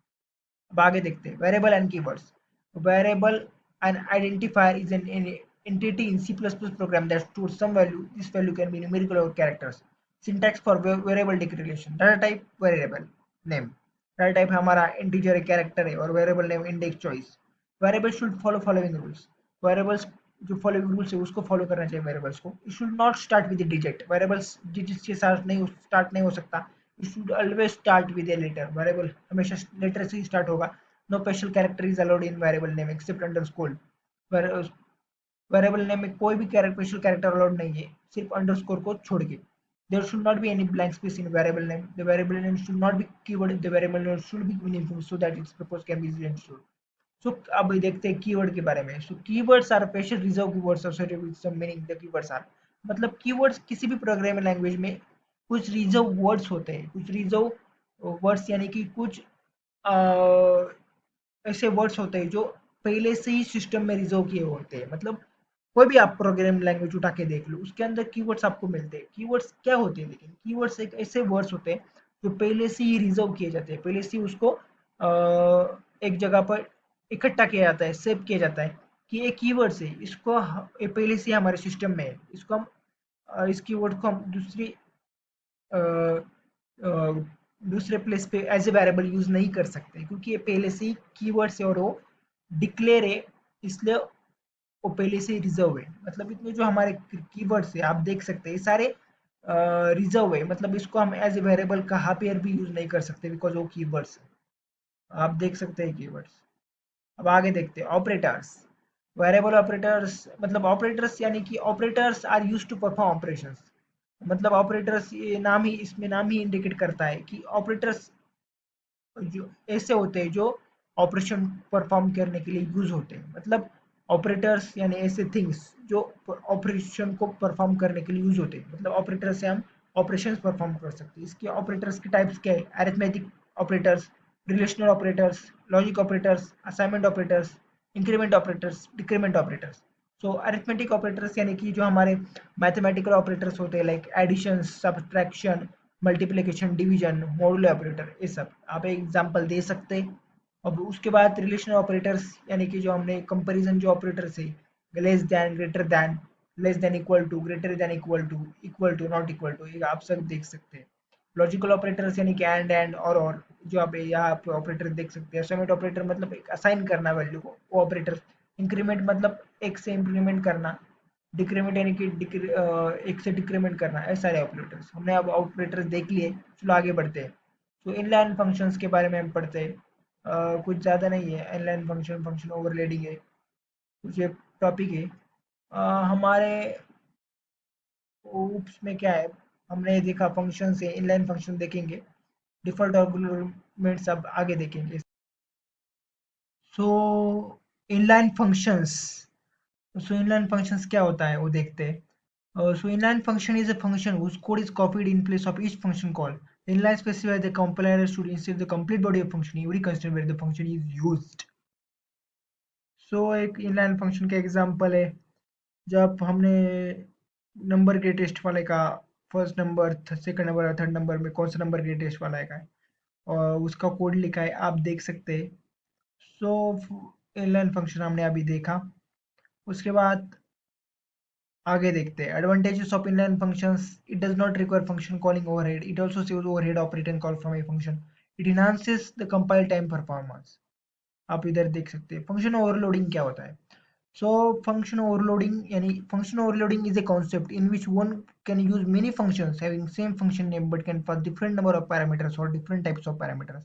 अब आगे देखते हैं variable and keywords. Variable and identifier is an entity in C++ program that stores some value. This value can be numerical or characters. Syntax for variable declaration. Data type variable name. Data type हमारा integer character है, और variable name index choice. Variable should follow following rules. Variables जो following rules है उसको follow करना चाहिए variables को. It should not start with a digit. Variables digits के साथ नहीं start नहीं हो सकता. It should always start with a letter. Variable हमेशा letter से ही start होगा. No special character is allowed in variable name except underscore. Variable name में कोई भी स्पेशल कैरेक्टर अलाउड नहीं है, सिर्फ अंडरस्कोर को छोड़ के। There should not be any blank space in variable name. The variable name should not be keyword, the variable name should be meaningful so that its purpose can be easily understood. So अब देखते हैं keyword के बारे में। So keywords are special reserve keywords associated with some meaning. The keywords are, मतलब keywords किसी भी programming language में कुछ रिजर्व वर्ड्स होते हैं, कुछ रिजर्व वर्ड्स यानी कि कुछ ऐसे वर्ड्स होते हैं जो पहले से ही सिस्टम में रिजर्व किए होते हैं। मतलब कोई भी आप प्रोग्रामिंग लैंग्वेज उठा के देख लो, उसके अंदर कीवर्ड्स आपको मिलते हैं। कीवर्ड्स क्या होते हैं, लेकिन कीवर्ड्स एक ऐसे वर्ड्स होते हैं जो पहले से ही रिजर्व किए जाते हैं, पहले से ही उसको एक जगह पर इकट्ठा किया जाता है, सेव किया जाता है कि ये कीवर्ड्स है, इसको ये पहले से ही हमारे सिस्टम में है, इसको हम इस कीवर्ड को हम अ, अ, दूसरे प्लेस पे एज ए वेरिएबल यूज नहीं कर सकते, क्योंकि ये पहले से ही कीवर्ड्स है और वो डिक्लेयर है, इसलिए वो पहले से ही रिजर्व है। मतलब इतने जो हमारे कीवर्ड्स है आप देख सकते हैं, ये सारे रिजर्व है, मतलब इसको हम एज ए वेरिएबल कहाँ पे भी यूज नहीं कर सकते बिकॉज वो कीवर्ड्स है। आप देख सकते हैं कीवर्ड्स। अब आगे देखते हैं ऑपरेटर्स। वेरिएबल ऑपरेटर्स, मतलब ऑपरेटर्स यानी कि operators are used to perform operations. मतलब ऑपरेटर्स, ये नाम ही, इसमें नाम ही इंडिकेट करता है कि ऑपरेटर्स जो ऐसे होते हैं जो ऑपरेशन परफॉर्म करने के लिए यूज होते हैं। मतलब ऑपरेटर्स यानी ऐसे थिंग्स जो ऑपरेशन को परफॉर्म करने के लिए यूज होते हैं। मतलब ऑपरेटर से हम ऑपरेशंस परफॉर्म कर सकते हैं। इसके ऑपरेटर्स के टाइप्स क्या है? Arithmetic operators, relational operators, logic operators, assignment operators, increment operators, decrement operators. So arithmetic operators यानी कि जो हमारे मैथमेटिकल ऑपरेटर्स होते हैं, like addition, subtraction, multiplication, division, modular operator, ये सब आप एक एग्जांपल दे सकते हैं। अब उसके बाद रिलेशनल ऑपरेटर्स यानी कि जो हमने कंपैरिजन जो ऑपरेटर्स है, less than, greater than, less than equal to, greater than equal to, not equal to, ये आप सब देख सकते हैं। लॉजिकल ऑपरेटर्स यानी कि एंड और जो आप यहाँ पे ऑपरेटर देख सकते हैं। असाइनमेंट ऑपरेटर मतलब एक असाइन करना वैल्यू को, वो ऑपरेटर। इंक्रीमेंट मतलब एक से इंक्रीमेंट करना। डिक्रीमेंट यानी कि एक से डिक्रीमेंट करना। ऐसे सारे ऑपरेटर्स हमने अब ऑपरेटर्स देख लिए। चलो आगे बढ़ते हैं। तो इनलाइन फंक्शंस के बारे में हम पढ़ते हैं। कुछ ज़्यादा नहीं है, इनलाइन फंक्शन, फंक्शन ओवरलोडिंग है, कुछ एक टॉपिक है। हमारे उसमें क्या है, हमने देखा फंक्शन से इनलाइन फंक्शन देखेंगे, डिफॉल्ट आर्गुमेंट्स अब आगे देखेंगे। सो इनलाइन फंक्शंस, सो इनलाइन फंक्शंस क्या होता है वो देखते हैं। So inline function is a function whose code is copied in place of each function call. The inline specifies the compiler should insert the complete body of function every constant where the function is used. So एक inline function का example है, जब हमने number के test वाले का first number second number और third number में कौन सा नंबर के टेस्ट वाला है का, और उसका कोड लिखा है, आप देख सकते हैं। सो इनलाइन फंक्शन हमने अभी देखा। उसके बाद आगे देखते हैं advantages of inline functions. It does not require function calling overhead, it also saves overhead of return call from a function, it enhances the compile time performance. आप इधर देख सकते हैं फंक्शन ओवरलोडिंग क्या होता है। सो फंक्शन ओवरलोडिंग यानी function overloading is a concept in which one can use many functions having same function name but can pass different number of parameters और डिफरेंट टाइप्स ऑफ पैरामीटर्स।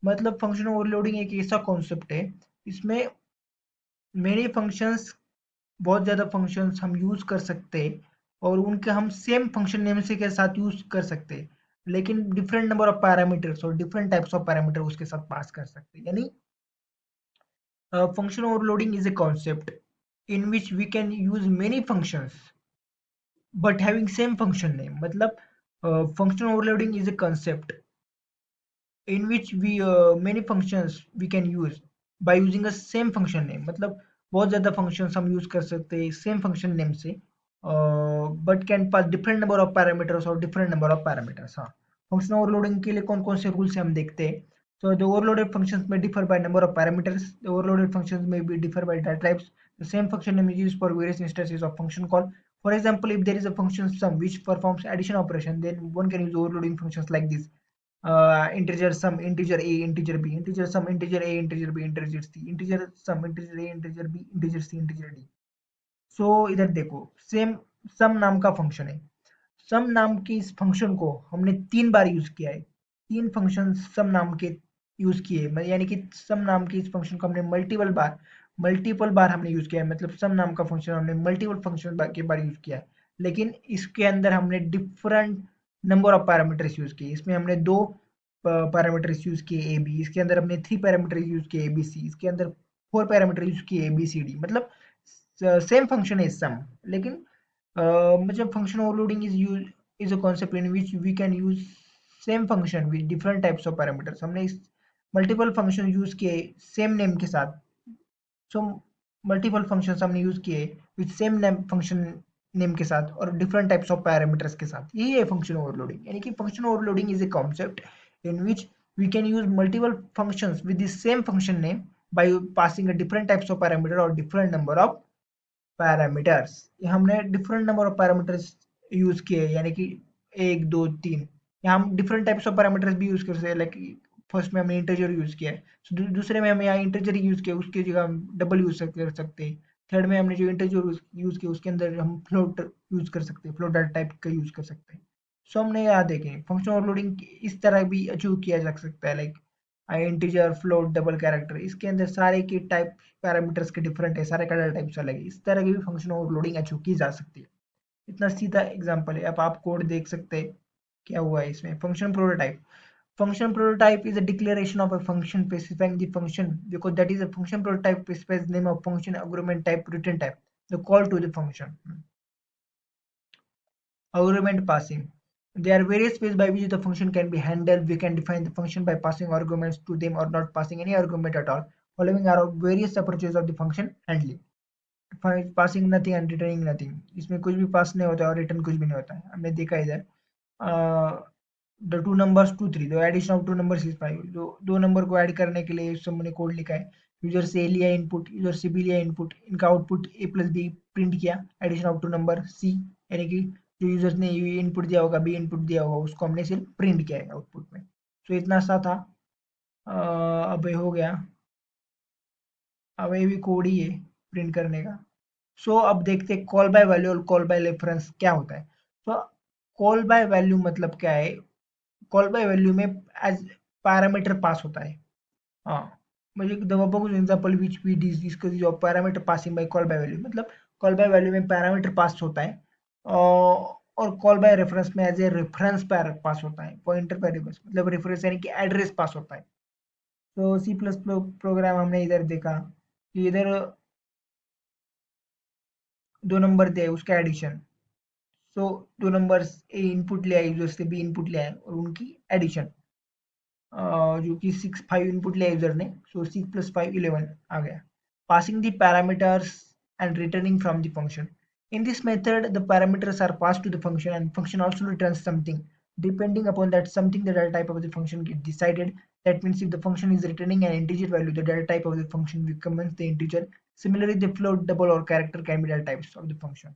मतलब function overloading एक ऐसा concept है, इसमें many functions, बहुत ज़्यादा functions हम use कर सकते हैं और उनके हम सेम फंक्शन नेम से के साथ यूज़ कर सकते हैं, लेकिन डिफरेंट नंबर ऑफ पैरामीटर्स और डिफरेंट टाइप्स ऑफ पैरामीटर उसके साथ पास कर सकते हैं। यानी function overloading is a concept in which we can use many functions but having same function name. मतलब function overloading is a concept in which we many functions we can use by using a same function name। मतलब बहुत ज़्यादा functions हम use कर सकते हैं same function name से, but can pass different number of parameters और different number of parameters। हाँ, function overloading के लिए कौन कौन से rules हम देखते हैं। So the overloaded functions may differ by number of parameters, the overloaded functions may be differ by data types, the same function name is used for various instances of function call। For example, if there is a function sum which performs addition operation, then one can use overloading functions like this: integer sum integer a integer b integer sum integer a integer b integer c integer sum integer a integer b integer c integer d। सो इधर देखो, same सम नाम का function है। सम नाम के इस function को हमने 3 बार यूज किया है, 3 फंक्शन सम नाम के यूज किए, यानी कि सम नाम के इस फंक्शन को हमने मल्टीपल बार हमने यूज किया है। मतलब सम नाम का फंक्शन हमने मल्टीपल फंक्शन के बार यूज किया है, लेकिन इसके अंदर हमने different number of parameters use किए। इसमें हमने 2 पैरामीटर्स यूज किए ए बी, इसके अंदर हमने 3 पैरामीटर्स यूज किए ए बी सी, इसके अंदर 4 पैरामीटर यूज किए ए बी सी डी। मतलब सेम फंक्शन है सम, लेकिन मतलब function overloading is a concept in which we can use same function with different types of parameters. हमने इस मल्टीपल फंक्शन यूज किए सेम नेम के साथ। सो मल्टीपल फंक्शंस हमने यूज किए with same name function name के साथ और डिफरेंट टाइप्स ऑफ पैरामीटर्स के साथ। यही है फंक्शन ओवरलोडिंग। यानी कि function overloading is a concept in which we can use multiple functions with the same function name by passing a different types of parameter or different number of parameters. हमने different number of parameters use किए, यानी कि 1 2 3। यहाँ हम different types of parameters भी use कर सकते हैं, लाइक फर्स्ट में हमने इंटीजर यूज किया है, दूसरे में हम यहाँ इंटीजर यूज किया, उसकी जगह हम डबल यूज कर सकते हैं। थर्ड में हमने जो इंटीजर यूज किया उसके अंदर हम फ्लोट यूज कर सकते हैं, फ्लोट डाटा टाइप का यूज कर सकते हैं। सो हमने यहाँ देखें फंक्शन ओवरलोडिंग इस तरह भी अचीव किया जा सकता है, like integer float double character, इसके अंदर सारे की टाइप पैरामीटर्स के डिफरेंट है, सारे का डाटा टाइप्स अलग है। इस तरह की भी फंक्शन ओवरलोडिंग अचीव की जा सकती है। इतना सीधा एग्जांपल है। अब आप कोड देख सकते हैं क्या हुआ है इसमें। Function prototype, function prototype is a declaration of a function specifying the function, because that is a function prototype specifies name of function, argument type, return type, the call to the function। Argument passing, there are various ways by which the function can be handled। We can define the function by passing arguments to them or not passing any argument at all। Following are various approaches of the function handling। Passing nothing and returning nothing, इसमें कुछ भी पास नहीं होता और return कुछ भी नहीं होता है। हमने देखा इधर the two numbers 2 3, the addition of two numbers is 5। जो दो नंबर को ऐड करने के लिए इस हमने कोड लिखा है। यूजर से ए लिया इनपुट, यूजर से बी लिया इनपुट, इनका output A plus B print किया, addition of two number C, यानी कि जो यूजर ने इनपुट दिया होगा, बी इनपुट दिया होगा, उसको हमने सिर्फ प्रिंट किया है आउटपुट में। तो इतना सा था। अब ये हो गया, अब ये भी कोड ही है प्रिंट करने का। सो अब देखते हैं कॉल बाय वैल्यू और कॉल बाय रेफरेंस क्या होता है। तो कॉल बाय वैल्यू मतलब क्या है, कॉल बाय वैल्यू में एज पैरामीटर पास होता है। हाँ, म्हणजे the above example which we discuss of parameter passing by call by value, मतलब कॉल बाय वैल्यू में पैरामीटर पास होता है। और कॉल बाय रेफरेंस में एज ए रेफरेंस पैर पास होता है, पॉइंटर वेरिएबल्स मतलब रेफरेंस यानी कि एड्रेस पास होता है। तो सी प्लस प्रोग्राम हमने इधर देखा कि इधर 2 नंबर दिए उसका एडिशन। सो 2 नंबर्स ए इनपुट ले आए, यूजर से बी इनपुट ले आए और उनकी एडिशन, जो कि 6 5 इनपुट लिया यूजर ने, सो 6 plus 5 11 आ गया। Passing the parameters and returning from the function. In this method, the parameters are passed to the function and function also returns something. Depending upon that something, the data type of the function get decided. That means if the function is returning an integer value, the data type of the function becomes the integer. Similarly, the float, double or character can be data types of the function.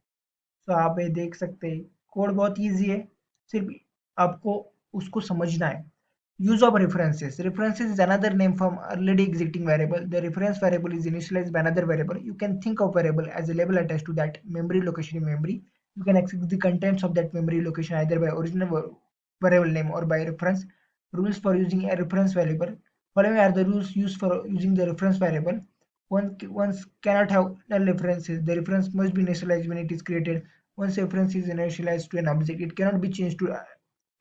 तो आप ये देख सकते हैं code बहुत easy है, सिर्फ आपको उसको समझना है। Use of references. References is another name from already existing variable. The reference variable is initialized by another variable. You can think of variable as a label attached to that memory location in memory. You can access the contents of that memory location either by original variable name or by reference. Rules for using a reference variable. Following are the rules used for using the reference variable. One cannot have null references. The reference must be initialized when it is created. Once a reference is initialized to an object, it cannot be changed to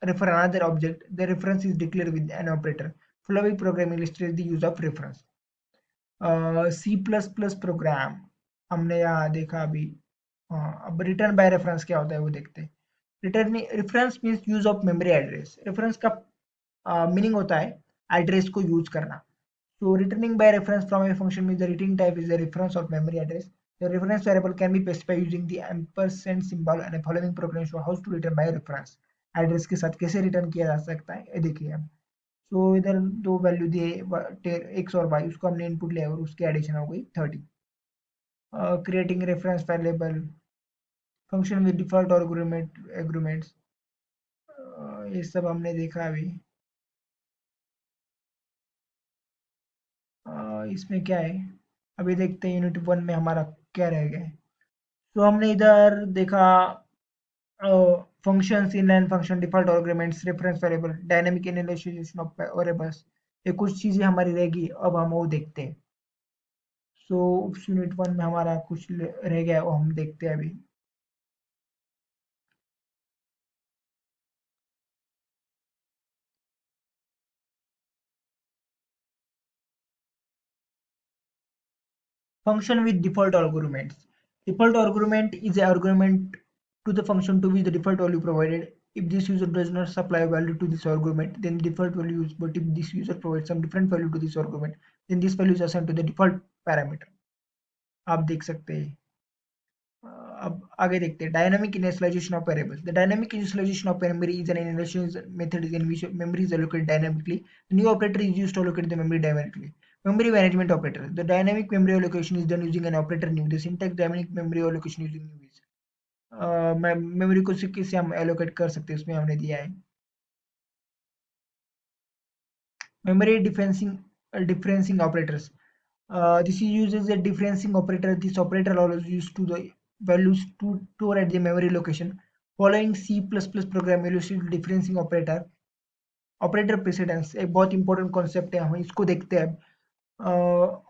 refer another object. The reference is declared with an operator. Following program illustrates the use of reference. C plus plus program हमने यहाँ देखा अभी। अब return by reference क्या होता है वो देखते हैं। Return reference means use of memory address. Reference का मीनिंग होता है एड्रेस को यूज करना। So returning by reference from a function means the return type is a reference of memory address. The reference variable can be specified using the ampersand symbol and the following program show how to return by reference. Address के साथ कैसे return किया जा सकता है ये देखिए हम। सो इधर दो वैल्यू दिए एक्स और वाई, उसको हमने इनपुट लिया और उसकी एडिशन हो गई 30। Creating reference variable, function with default argument agreements, ये सब हमने देखा अभी। इसमें क्या है अभी देखते हैं, यूनिट 1 में हमारा क्या रह गया है। तो हमने इधर देखा functions, inline function, default arguments, reference variable, dynamic initialization of variables, ये कुछ चीजें हमारी रहेगी। अब हम वो देखते हैं। सो यूनिट 1 में हमारा कुछ रह गया वो हम देखते हैं अभी। Function with default arguments. Default argument is an argument to the function to which the default value provided. If this user does not supply a value to this argument, then the default value is, but if this user provides some different value to this argument, then this value is assigned to the default parameter. आप देख सकते हैं। अब आगे देखते हैं dynamic initialisation of variables. The dynamic initialisation of memory is an initialisation method in which memory is allocated dynamically. The new operator is used to allocate the memory dynamically. Memory management operator. The dynamic memory allocation is done using an operator new. The syntax dynamic memory allocation using new is memory को किससे हम allocate कर सकते हैं उसमें हमने दिया है। Memory differencing operators. This is uses a differencing operator. This operator allows use to the values to store at the memory location. Following C++ program illustrates differencing operator. Operator precedence एक बहुत important concept है, हम इसको देखते हैं।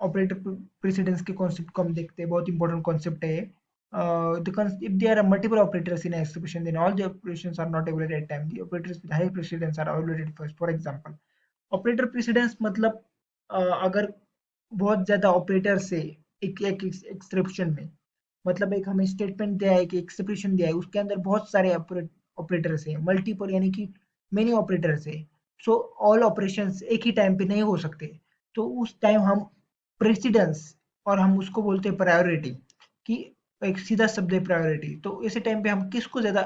Operator precedence के concept को हम देखते हैं, बहुत इंपॉर्टेंट कॉन्सेप्ट है ये। if there are multiple operators in an expression, then all the operations are not evaluated at time. The operators with high precedence are evaluated first. For example, operator precedence मतलब अगर बहुत ज्यादा operator से एक एक exception में, मतलब एक हमें स्टेटमेंट दिया है कि एक्सेप्शन दिया है उसके अंदर बहुत सारे ऑपरेटर्स हैं, मल्टीपल यानी कि मेनी ऑपरेटर्स है। सो ऑल ऑपरेशंस एक ही टाइम पे नहीं हो सकते, तो उस टाइम हम प्रेसिडेंस और हम उसको बोलते हैं प्रायोरिटी, कि एक सीधा शब्द है प्रायोरिटी। तो ऐसे टाइम पे हम किसको ज्यादा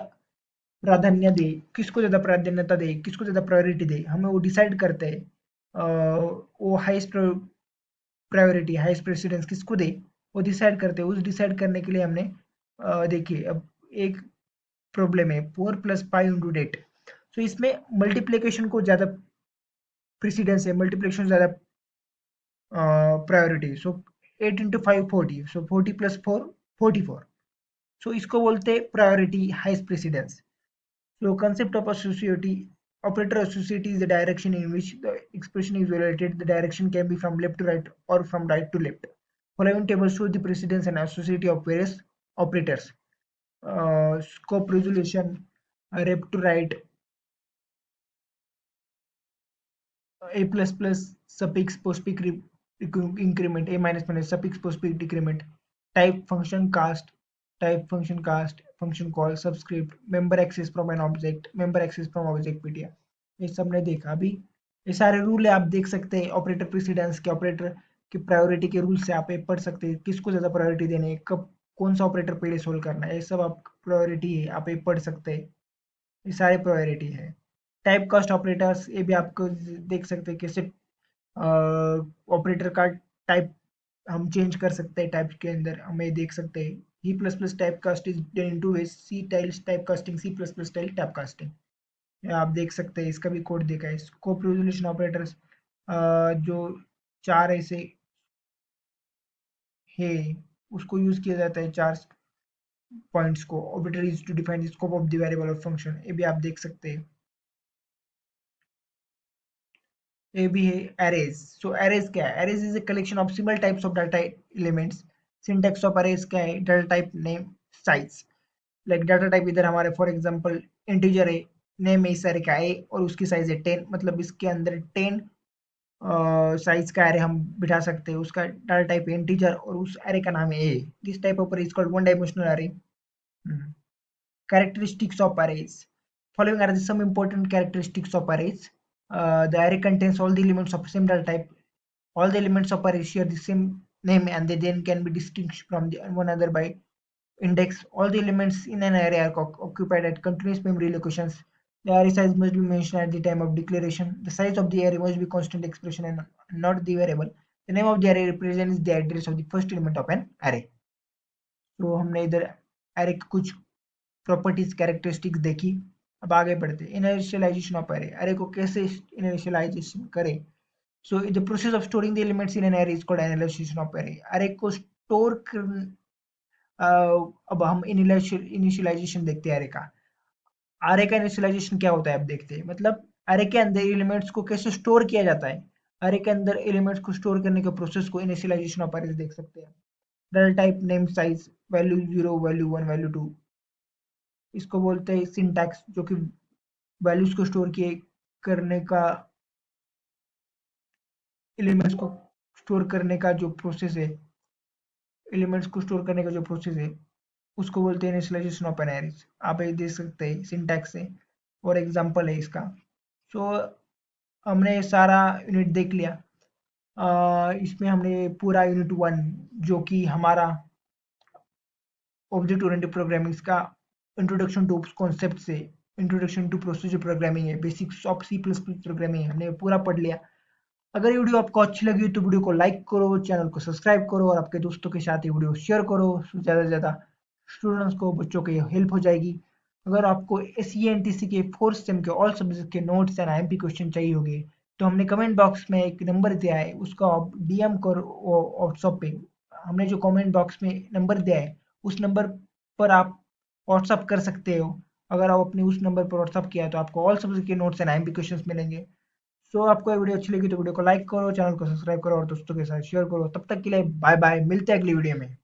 प्राधान्य दे, किसको ज्यादा प्राधान्यता दे, किसको ज्यादा प्रायोरिटी दे, हमें वो डिसाइड करते हैं। वो हाईएस्ट प्रायोरिटी हाईएस्ट प्रेसिडेंस किसको दे वो डिसाइड करते हैं। उस डिसाइड करने के लिए हमने देखिए अब एक प्रॉब्लम है 4+5 × 8। तो इसमें मल्टीप्लिकेशन को ज्यादा प्रेसिडेंस है, मल्टीप्लिकेशन ज्यादा प्रायोरिटी। सो 8 × 5 40, सो 40+4 44। सो इसको बोलते हैं priority highest precedence. So concept of associativity. Operator associativity is the direction in which the expression is evaluated. The direction can be from left to right or from right to left. Following table shows the precedence and associativity of various operators. Scope resolution. rep to write, a plus plus suffix postfix increment, a minus minus suffix postfix decrement, type function cast, function call, subscript, member access from an object, member access from object ptr। ये सब ने देखा अभी। ये सारे rule है, आप देख सकते हैं ऑपरेटर प्रेसिडेंस के, ऑपरेटर की प्रायोरिटी के रूल से आप ये पढ़ सकते हैं किसको ज्यादा प्रायोरिटी देनी है, कब कौन सा ऑपरेटर पहले सोल्व करना है, ये सब आप प्रायोरिटी है, आप ये पढ़ सकते हैं। ये सारे प्रायोरिटी है। टाइप कास्ट ऑपरेटर्स, ये भी आपको देख सकते हैं कैसे ऑपरेटर का टाइप हम चेंज कर सकते हैं, टाइप के अंदर हमें देख सकते हैं। C plus plus type cast is done in two ways, C टाइल्स type casting, C plus plus style type casting. आप देख सकते हैं, इसका भी कोड देखा है। स्कोप रेजोल्यूशन ऑपरेटर्स, जो चार ऐसे है उसको यूज किया जाता है, चार पॉइंट्स को operator use to define scope of the variable of function, ये भी आप देख सकते हैं। ये भी है arrays। सो arrays क्या है? arrays is a collection of similar types of data elements। syntax of arrays क्या है? data type name size। like data type इधर हमारे फॉर एग्जांपल इंटीजर है, नेम है इस array का है और उसकी साइज है 10, मतलब इसके अंदर 10 साइज का array हम बिठा सकते हैं। उसका डाटा टाइप है इंटीजर और उस array का नाम है a। This type of array is called one dimensional array। Characteristics of arrays. Following are some important characteristics of arrays. The array contains all the elements of same data type. All the elements of array share the same name and they then can be distinguished from one another by index. All the elements in an array are occupied at continuous memory locations. The array size must be mentioned at the time of declaration. The size of the array must be constant expression and not the variable. The name of the array represents the address of the first element of an array. तो हमने इधर array के कुछ properties characteristics देखी। अब आगे बढ़ते initialisation of अरे, अरे को कैसे इनिशियलाइजेशन करें। So the process of storing the elements in an अरे इज कॉल्ड इनिशियलाइजेशन ऑफ अरे। अरे को स्टोर कर अब हम इनिशियलाइजेशन देखते हैं अरे का। अरे का इनिशियलाइजेशन क्या होता है अब देखते हैं, मतलब अरे के अंदर एलिमेंट्स को कैसे स्टोर किया जाता है। अरे के अंदर एलिमेंट्स को स्टोर करने के प्रोसेस को इनिशियलाइजेशन ऑफ अरे देख सकते हैं। Data type name size value 0 value 1 value 2, इसको बोलते हैं सिंटैक्स, जो कि वैल्यूज को स्टोर किए करने का, एलिमेंट्स को स्टोर करने का जो प्रोसेस है, एलिमेंट्स को स्टोर करने का जो प्रोसेस है उसको बोलते हैं इनिशियलाइजेशन ऑफ एन अरेज। आप ये देख सकते हैं सिंटैक्स है और एग्जांपल है इसका। सो हमने सारा यूनिट देख लिया। इसमें हमने पूरा यूनिट 1 जो कि हमारा ऑब्जेक्ट ओरिएंटेड प्रोग्रामिंग का इंट्रोडक्शन टू कॉन्सेप्ट से इंट्रोडक्शन टू प्रोसीजर प्रोग्रामिंग है, basics of C plus plus programming हमने पूरा पढ़ लिया। अगर ये वीडियो आपको अच्छी लगी तो वीडियो को लाइक करो, चैनल को सब्सक्राइब करो और आपके दोस्तों के साथ ये वीडियो शेयर करो, ज़्यादा से ज़्यादा स्टूडेंट्स को, बच्चों की हेल्प हो जाएगी। अगर आपको SENTC के फोर्थ सेम के ऑल सब्जेक्ट के नोट्स एंड IMP क्वेश्चन चाहिए होंगे तो हमने कमेंट बॉक्स में एक नंबर दिया है, उसको आप DM करो व्हाट्सएप पे। हमने जो कमेंट बॉक्स में नंबर दिया है उस नंबर पर आप व्हाट्सएप कर सकते हो। अगर आप अपने उस नंबर पर व्हाट्सएप किया तो आपको ऑल सब्जेक्ट के नोट्स एंड IMP क्वेश्चंस मिलेंगे। सो आपको ये वीडियो अच्छी लगी तो वीडियो को लाइक करो, चैनल को सब्सक्राइब करो और दोस्तों के साथ शेयर करो। तब तक के लिए बाय बाय, मिलते हैं अगली वीडियो में।